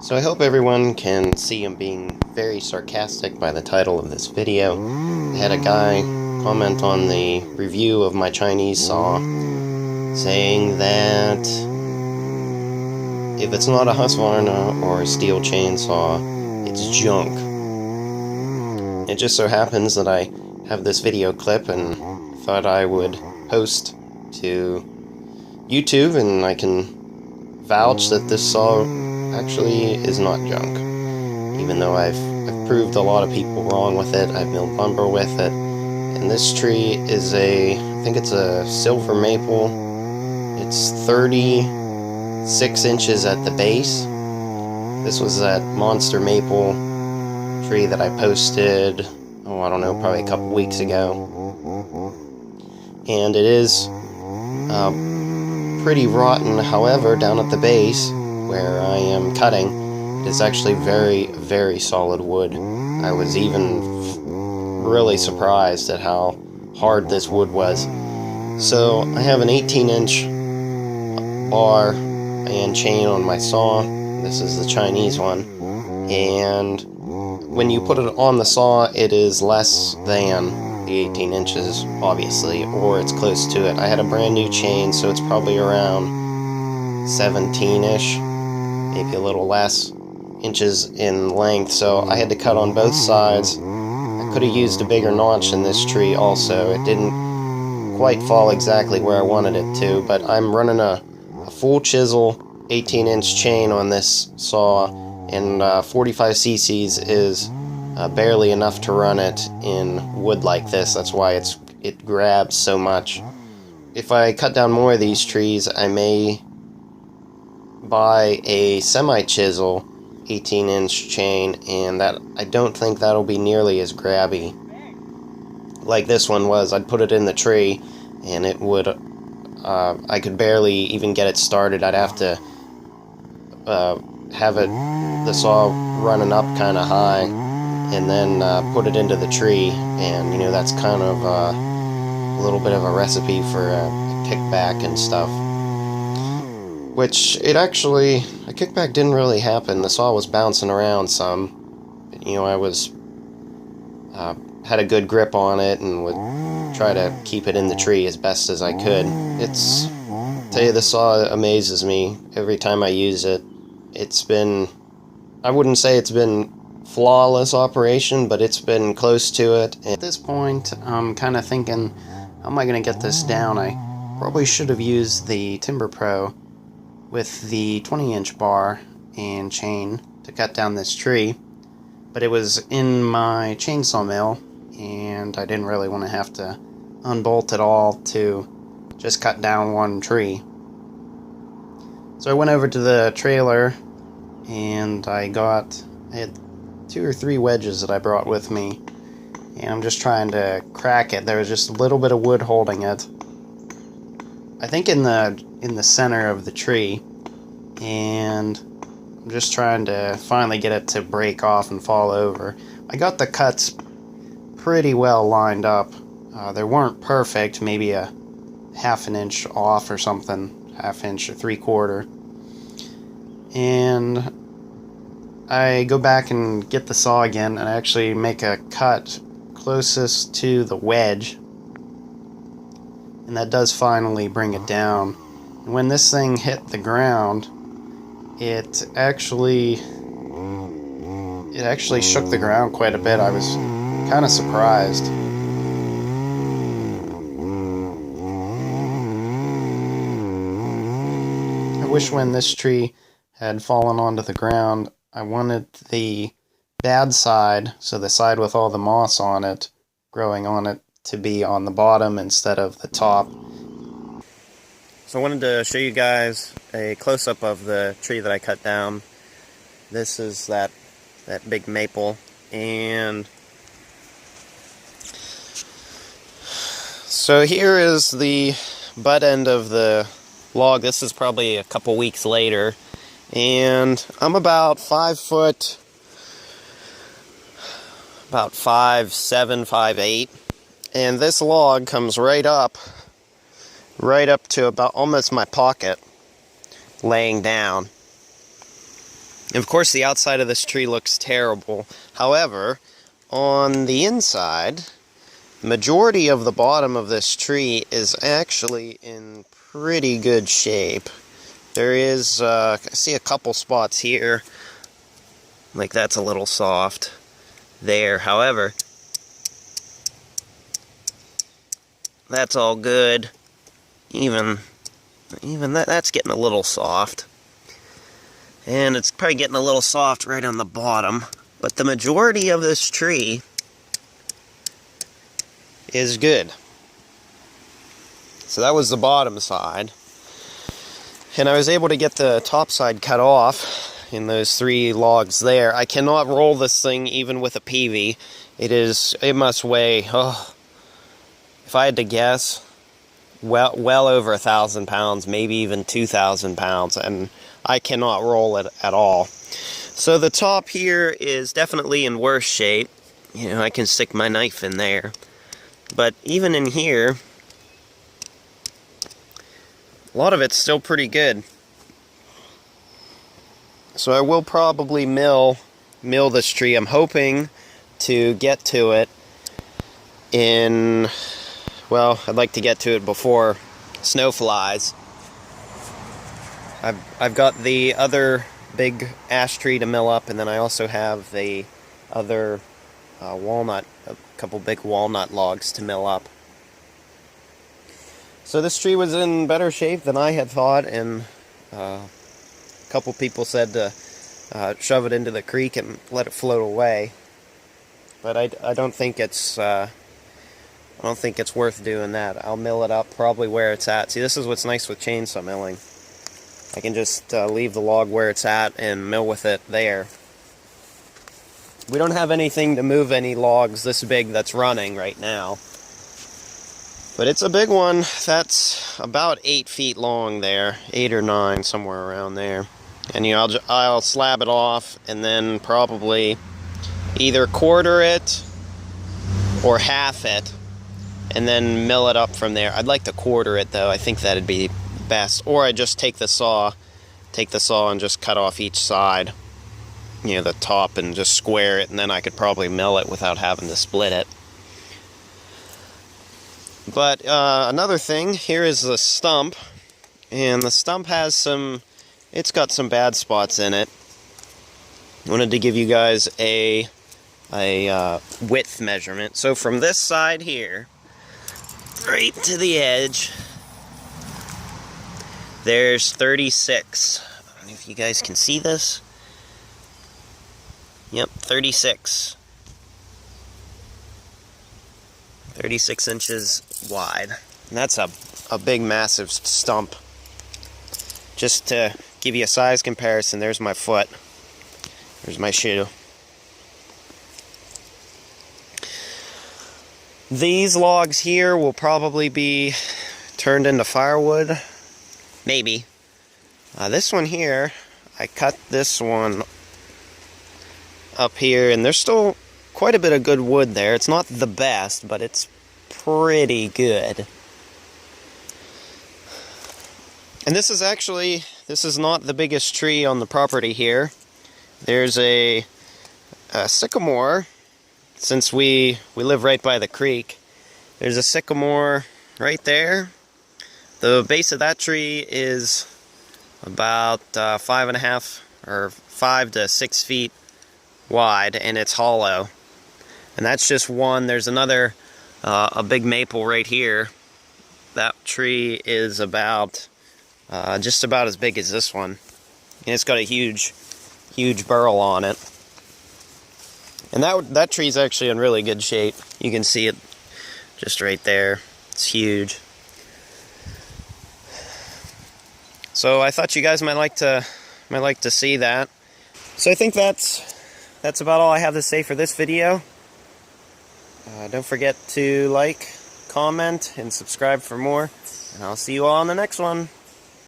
So I hope everyone can see I'm being very sarcastic by the title of this video. I had a guy comment on the review of my Chinese saw saying that if it's not a Husqvarna or a steel chainsaw, it's junk. It just so happens that I have this video clip and thought I would post to YouTube, and I can vouch that this saw actually is not junk. Even though I've proved a lot of people wrong with it, I've milled lumber with it. And this tree is I think it's a silver maple. It's 36 inches at the base. This was that monster maple tree that I posted, I don't know, probably a couple weeks ago. And it is pretty rotten. However, down at the base where I am cutting, it is actually very, very solid wood. I was even really surprised at how hard this wood was. So I have an 18-inch bar and chain on my saw. This is the Chinese one. And when you put it on the saw, it is less than the 18 inches, obviously, or it's close to it. I had a brand new chain, so it's probably around 17-ish, maybe a little less, inches in length, so I had to cut on both sides. I could have used a bigger notch in this tree also. It didn't quite fall exactly where I wanted it to, but I'm running a full chisel 18-inch chain on this saw, and 45 cc's is barely enough to run it in wood like this. That's why it grabs so much. If I cut down more of these trees, I may buy a semi-chisel 18-inch chain, and that I don't think that'll be nearly as grabby like this one was. I'd put it in the tree, and it would I could barely even get it started. I'd have to have the saw running up kind of high, and then put it into the tree, and you know, that's kind of a little bit of a recipe for a kickback and stuff. Which, a kickback didn't really happen. The saw was bouncing around some. You know, I was had a good grip on it and would try to keep it in the tree as best as I could. I tell you, the saw amazes me every time I use it. It's been, I wouldn't say it's been flawless operation, but it's been close to it. At this point, I'm kind of thinking, how am I going to get this down? I probably should have used the Timber Pro with the 20-inch bar and chain to cut down this tree, but it was in my chainsaw mill, and I didn't really want to have to unbolt it all to just cut down one tree. So I went over to the trailer, and I had 2 or 3 wedges that I brought with me, and I'm just trying to crack it. There was just a little bit of wood holding it, I think in the center of the tree, and I'm just trying to finally get it to break off and fall over. I got the cuts pretty well lined up. They weren't perfect, maybe a half an inch off or something, half inch or 3/4. And I go back and get the saw again and actually make a cut closest to the wedge, and that does finally bring it down. And when this thing hit the ground, it actually shook the ground quite a bit. I was kind of surprised. I wish when this tree had fallen onto the ground, I wanted the bad side, so the side with all the moss on it, growing on it, to be on the bottom instead of the top. So I wanted to show you guys a close-up of the tree that I cut down. This is that big maple, and so here is the butt end of the log. This is probably a couple weeks later, and I'm about 5 foot, about 5'7", 5'8", and this log comes right up to about almost my pocket, laying down. And of course, the outside of this tree looks terrible. However, on the inside, the majority of the bottom of this tree is actually in pretty good shape. There is, I see a couple spots here, like that's a little soft there. However, that's all good. Even that's getting a little soft. And it's probably getting a little soft right on the bottom. But the majority of this tree is good. So that was the bottom side. And I was able to get the top side cut off in those 3 logs there. I cannot roll this thing even with a PV. It must weigh, if I had to guess, well over 1,000 pounds, maybe even 2,000 pounds, and I cannot roll it at all. So the top here is definitely in worse shape. You know, I can stick my knife in there. But even in here, a lot of it's still pretty good. So I will probably mill this tree. I'm hoping to get to it in, well, I'd like to get to it before snow flies. I've got the other big ash tree to mill up, and then I also have the other a couple big walnut logs to mill up. So this tree was in better shape than I had thought, and a couple people said to shove it into the creek and let it float away. But I don't think it's worth doing that. I'll mill it up probably where it's at. See, this is what's nice with chainsaw milling. I can just leave the log where it's at and mill with it there. We don't have anything to move any logs this big that's running right now. But it's a big one. That's about 8 feet long there. 8 or 9, somewhere around there. And you know, I'll slab it off and then probably either quarter it or half it and then mill it up from there. I'd like to quarter it though. I think that'd be best. Or I just take the saw and just cut off each side, you know, the top, and just square it, and then I could probably mill it without having to split it. But another thing, here is the stump, and the stump has it's got some bad spots in it. I wanted to give you guys a width measurement. So from this side here, right to the edge, there's 36. I don't know if you guys can see this. Yep, 36. 36 inches wide. And that's a big, massive stump. Just to give you a size comparison, there's my foot. There's my shoe. These logs here will probably be turned into firewood. Maybe. This one here, I cut this one up here, and there's still quite a bit of good wood there. It's not the best, but it's pretty good. And this is not the biggest tree on the property here. There's a sycamore, since we live right by the creek. There's a sycamore right there. The base of that tree is about 5.5 or 5 to 6 feet wide, and it's hollow. And that's just one. There's another, a big maple right here. That tree is about just about as big as this one, and it's got a huge burl on it. And that tree's actually in really good shape. You can see it just right there. It's huge. So I thought you guys might like to see that. So I think that's about all I have to say for this video. Don't forget to like, comment, and subscribe for more. And I'll see you all on the next one.